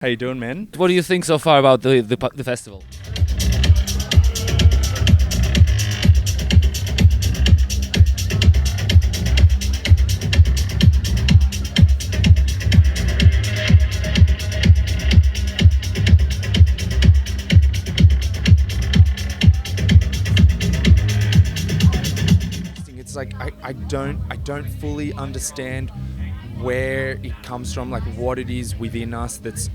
How you doing, man? What do you think so far about the festival? It's like I don't fully understand where it comes from, like what it is within us that's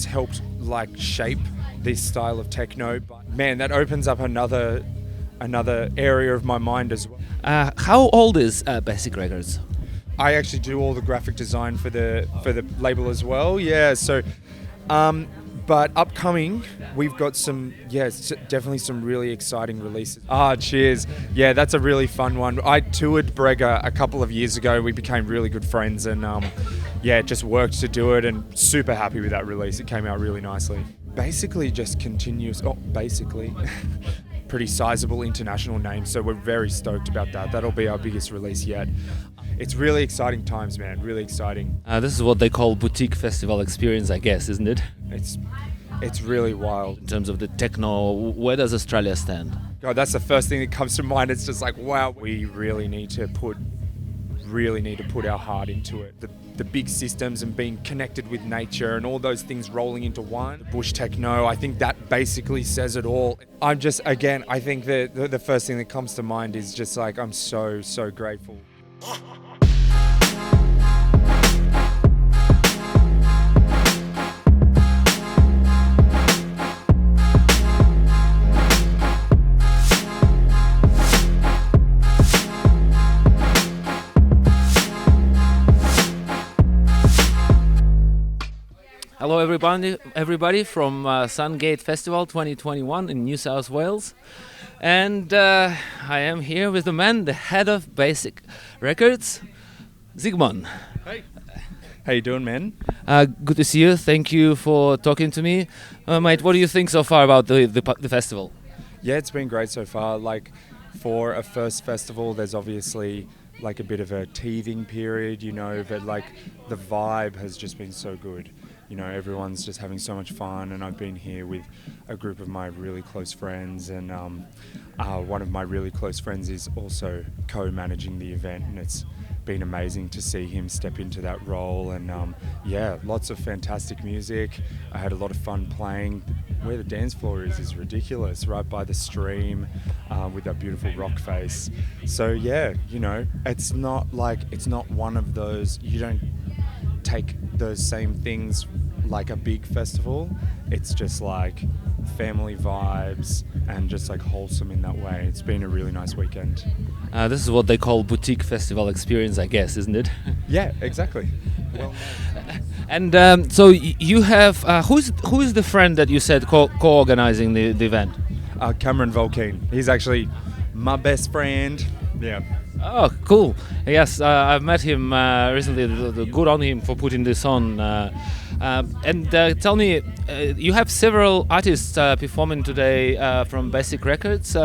helped like shape this style of techno. But man, that opens up another area of my mind as well. How old is Bassic Records? I actually do all the graphic design for the label as well. Yeah, so but upcoming, we've got definitely some really exciting releases. Cheers. Yeah, that's a really fun one. I toured Brega a couple of years ago. We became really good friends and just worked to do it and super happy with that release. It came out really nicely. Basically just continues, pretty sizable international name, so we're very stoked about that. That'll be our biggest release yet. It's really exciting times, man, really exciting. This is what they call boutique festival experience, I guess, isn't it? It's really wild. In terms of the techno, where does Australia stand? God, that's the first thing that comes to mind. It's just like, wow, we really need to put our heart into it. The big systems and being connected with nature and all those things rolling into one. Bush techno, I think that basically says it all. I think that the first thing that comes to mind is just like, I'm so grateful. Hello everybody from Sungate Festival 2021 in New South Wales, and I am here with the man, the head of Bassic Records, Zigmon. Hey. How you doing, man? Good to see you. Thank you for talking to me, mate. What do you think so far about the festival? Yeah, it's been great so far. Like for a first festival, there's obviously like a bit of a teething period, but like the vibe has just been so good. Everyone's just having so much fun, and I've been here with a group of my really close friends, and one of my really close friends is also co-managing the event, and it's been amazing to see him step into that role. And lots of fantastic music. I had a lot of fun playing. Where the dance floor is ridiculous, right by the stream, with that beautiful rock face. So it's not one of those, you don't take those same things like a big festival. It's just like family vibes and just like wholesome in that way. It's been a really nice weekend. This is what they call boutique festival experience, I guess, isn't it? Yeah, exactly. Well, and so you have who is the friend that you said co-organizing the event? Cameron Volkeen. He's actually my best friend. Yeah. Oh, cool. Yes, I've met him recently. Good on him for putting this on. And tell me, you have several artists performing today from Bassic Records,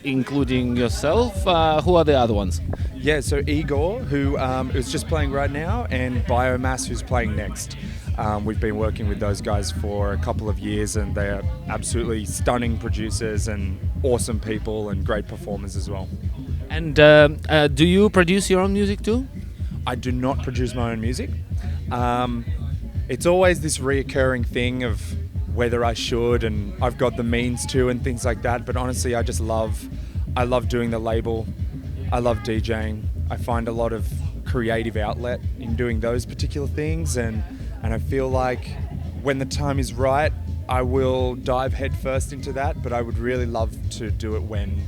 including yourself. Who are the other ones? Yeah, so Igor, who is just playing right now, and Biomass, who's playing next. We've been working with those guys for a couple of years, and they are absolutely stunning producers and awesome people and great performers as well. And do you produce your own music too? I do not produce my own music. It's always this reoccurring thing of whether I should, and I've got the means to and things like that. But honestly, I love doing the label. I love DJing. I find a lot of creative outlet in doing those particular things, and I feel like when the time is right, I will dive headfirst into that. But I would really love to do it when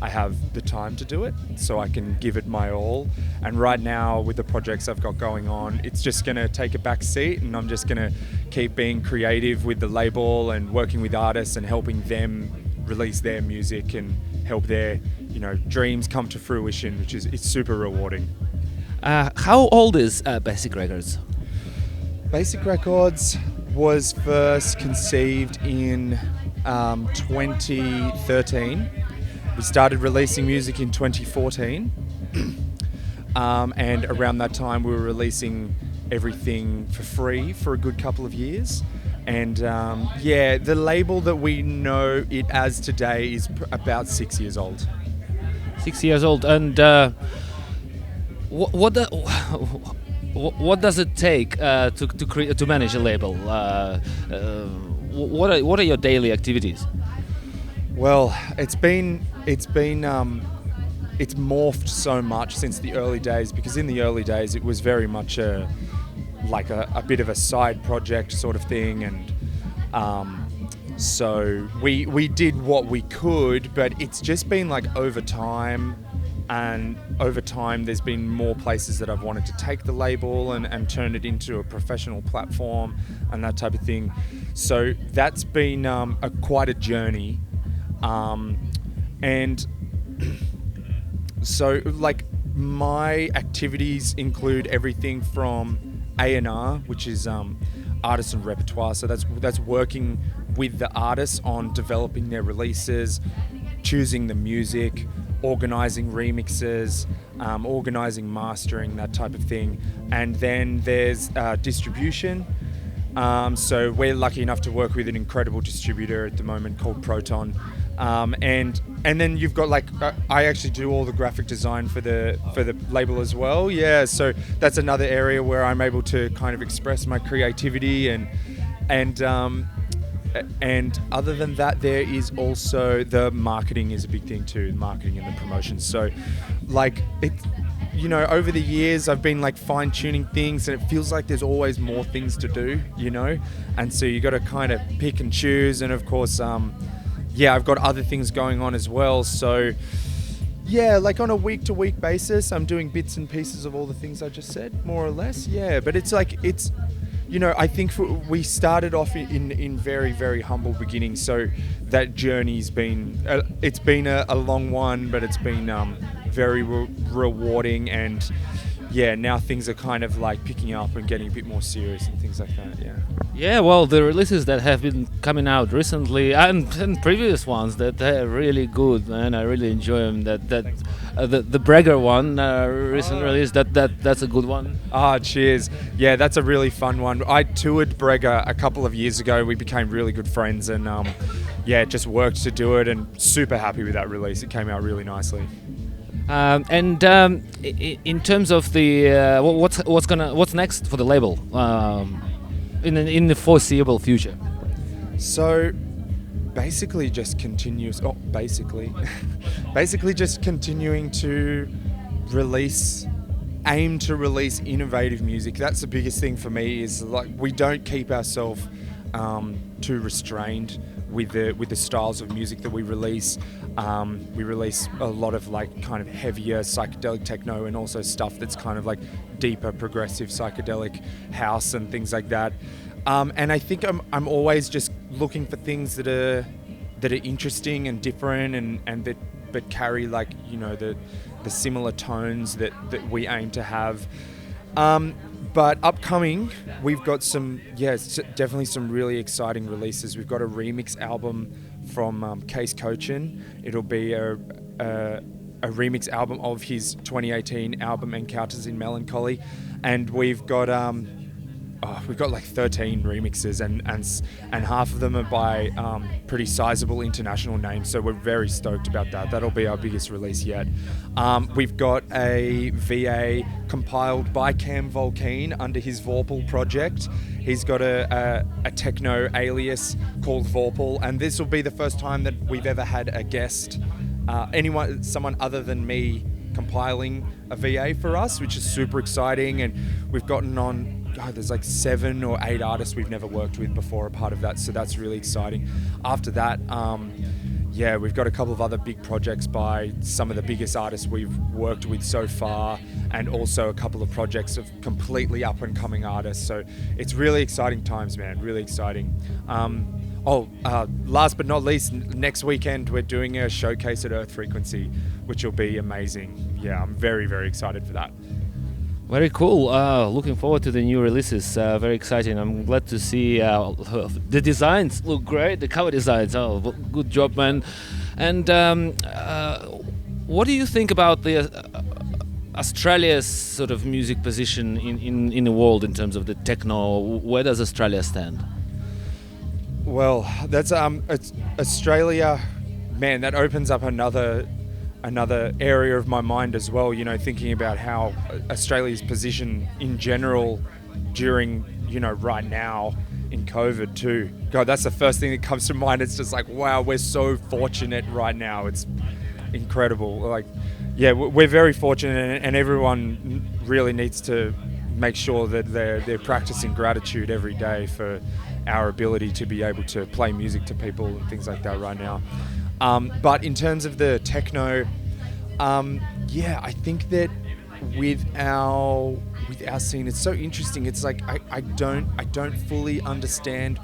I have the time to do it, so I can give it my all. And right now, with the projects I've got going on, it's just going to take a back seat, and I'm just going to keep being creative with the label and working with artists and helping them release their music and help their dreams come to fruition, which is it's super rewarding. How old is Bassic Records? Bassic Records was first conceived in 2013. We started releasing music in 2014, and around that time we were releasing everything for free for a good couple of years. And yeah, the label that we know it as today is about 6 years old. 6 years old, and what what does it take to manage a label? What are your daily activities? Well, it's morphed so much since the early days, because in the early days it was very much a bit of a side project sort of thing, and so we did what we could, but it's just been like over time there's been more places that I've wanted to take the label and turn it into a professional platform and that type of thing. So that's been quite a journey, and so like my activities include everything from A&R, which is artists and repertoire. So that's working with the artists on developing their releases, choosing the music, organising remixes, organising mastering, that type of thing. And then there's distribution. So we're lucky enough to work with an incredible distributor at the moment called Proton. And then you've got like I actually do all the graphic design for the label as well. Yeah, so that's another area where I'm able to kind of express my creativity, and other than that, there is also the marketing is a big thing too, marketing and the promotion. So like over the years I've been like fine tuning things, and it feels like there's always more things to do, and so you got to kind of pick and choose. And of course I've got other things going on as well. So yeah, like on a week-to-week basis, I'm doing bits and pieces of all the things I just said, more or less. Yeah, but it's like, I think we started off in very, very humble beginnings. So that journey's been, it's been a long one, but it's been very rewarding. And yeah, now things are kind of like picking up and getting a bit more serious and things like that. Yeah. Yeah, well, the releases that have been coming out recently and previous ones, that they're really good, man. I really enjoy them. The Bragger one, recent release, that's a good one. Cheers. Yeah, that's a really fun one. I toured Bragger a couple of years ago. We became really good friends, and just worked to do it, and super happy with that release. It came out really nicely. In terms of the what's next for the label in the foreseeable future? So basically just continues. Basically just continuing to aim to release innovative music. That's the biggest thing for me. Is like we don't keep ourselves too restrained with the styles of music that we release. We release a lot of like kind of heavier psychedelic techno, and also stuff that's kind of like deeper progressive psychedelic house and things like that. And I think I'm always just looking for things that are interesting and different, and that but carry like the similar tones that we aim to have. But upcoming, we've got definitely some really exciting releases. We've got a remix album from Case Cochin. It'll be a remix album of his 2018 album Encounters in Melancholy, and we've got like 13 remixes, and half of them are by pretty sizable international names, so we're very stoked about that. That'll be our biggest release yet. We've got a VA compiled by Cam Volkeen under his Vorpal project. He's got a techno alias called Vorpal, and this will be the first time that we've ever had a guest, someone other than me, compiling a VA for us, which is super exciting. And we've gotten on there's like 7 or 8 artists we've never worked with before a part of that, so that's really exciting. After that, we've got a couple of other big projects by some of the biggest artists we've worked with so far, and also a couple of projects of completely up and coming artists. So it's really exciting times, man, really exciting. Last but not least, next weekend we're doing a showcase at Earth Frequency, which will be amazing. Yeah, I'm very, very excited for that. Very cool. Looking forward to the new releases. Very exciting. I'm glad to see the designs look great. The cover designs. Oh, good job, man. And what do you think about the Australia's sort of music position in the world in terms of the techno? Where does Australia stand? Well, that's it's Australia, man. That opens up another area of my mind as well. You know, thinking about how Australia's position in general during, you know, right now in COVID too. God, that's the first thing that comes to mind. It's just like, wow, we're so fortunate right now. It's incredible. Like, yeah, we're very fortunate, and everyone really needs to make sure that they're practicing gratitude every day for our ability to be able to play music to people and things like that right now. But in terms of the techno, yeah, I think that with our scene, it's so interesting. It's like I don't fully understand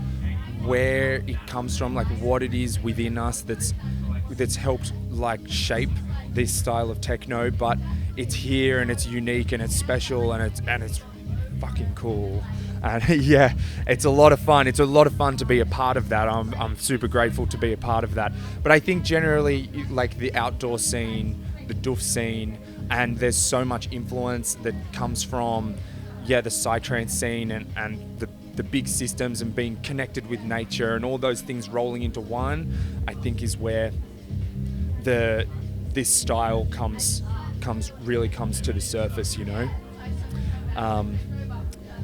where it comes from, like what it is within us that's helped like shape this style of techno, but it's here and it's unique and it's special and it's fucking cool. And yeah, it's a lot of fun. It's a lot of fun to be a part of that. I'm super grateful to be a part of that. But I think generally, like the outdoor scene, the doof scene, and there's so much influence that comes from, yeah, the psytrance scene and the big systems and being connected with nature and all those things rolling into one, I think is where this style comes to the surface, you know.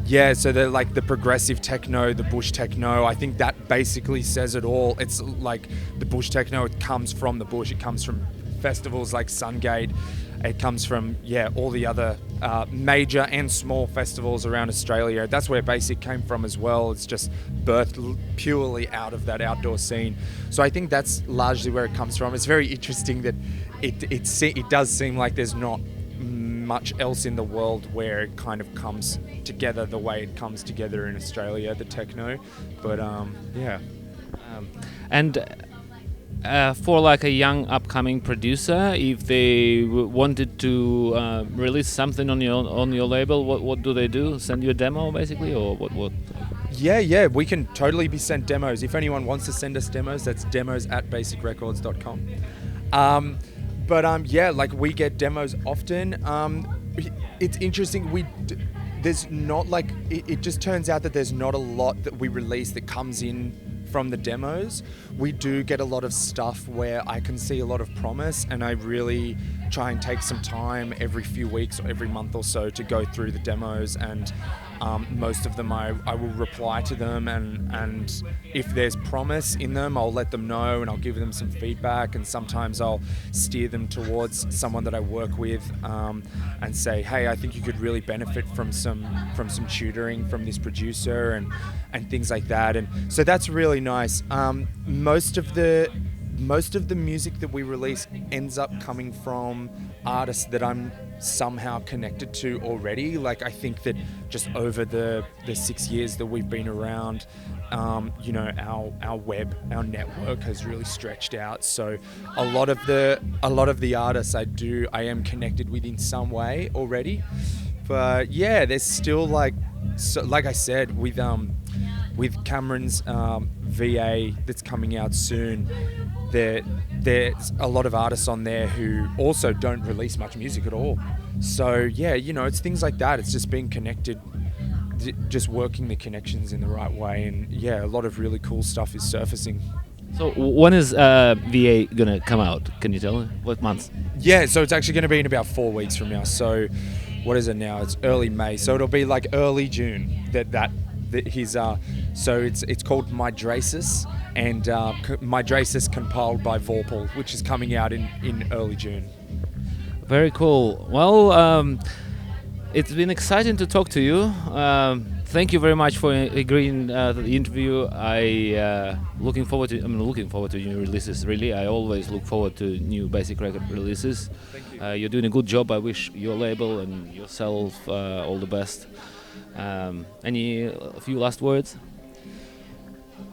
Yeah, so they're like the progressive techno, the bush techno. I think that basically says it all. It's like the bush techno, it comes from the bush. It comes from festivals like Sungate. It comes from, yeah, all the other major and small festivals around Australia. That's where Bassic came from as well. It's just birthed purely out of that outdoor scene. So I think that's largely where it comes from. It's very interesting that it does seem like there's not much else in the world where it kind of comes together the way it comes together in Australia, the techno. But yeah. And for like a young upcoming producer, if they wanted to release something on your label, what do they do? Send you a demo basically, or what? Yeah, we can totally be sent demos. If anyone wants to send us demos, that's demos@basicrecords.com. But yeah, like we get demos often. It's interesting. There's not like it just turns out that there's not a lot that we release that comes in from the demos. We do get a lot of stuff where I can see a lot of promise, and I really try and take some time every few weeks or every month or so to go through the demos, and most of them I will reply to them, and if there's promise in them, I'll let them know and I'll give them some feedback, and sometimes I'll steer them towards someone that I work with and say, hey, I think you could really benefit from some tutoring from this producer and things like that. And so that's really nice. Most of the music that we release ends up coming from artists that I'm somehow connected to already. Like I think that just over the 6 years that we've been around, you know, our network has really stretched out. So a lot of the artists I am connected with in some way already. But yeah, there's still like I said with Cameron's VA that's coming out soon, there's a lot of artists on there who also don't release much music at all. So yeah, you know, it's things like that. It's just being connected, just working the connections in the right way, and yeah, a lot of really cool stuff is surfacing. So when is VA gonna come out? Can you tell me what month? Yeah, so it's actually going to be in about 4 weeks from now. So what is it now? It's early May, so it'll be like early June that his so it's called Mydrasis, and Mydrasis compiled by Vorpal, which is coming out in early June. Very cool. Well, it's been exciting to talk to you. Thank you very much for agreeing to the interview. I'm looking forward to new releases. Really, I always look forward to new Bassic record releases. Thank you. You're doing a good job. I wish your label and yourself all the best. A few last words?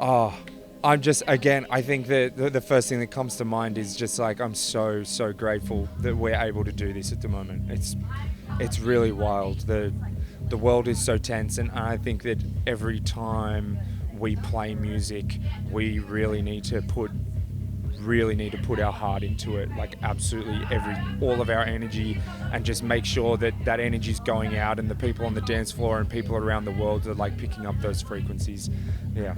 I'm just, again, I think that the first thing that comes to mind is just like, I'm so grateful that we're able to do this at the moment. It's really wild. The world is so tense, and I think that every time we play music, we really need to put really need to put our heart into it, like absolutely all of our energy, and just make sure that that energy is going out, and the people on the dance floor and people around the world are like picking up those frequencies. Yeah.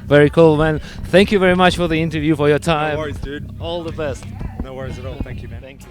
Very cool, man. Thank you very much for the interview, for your time. No worries, dude. All the best. No worries at all. Thank you, man. Thank you.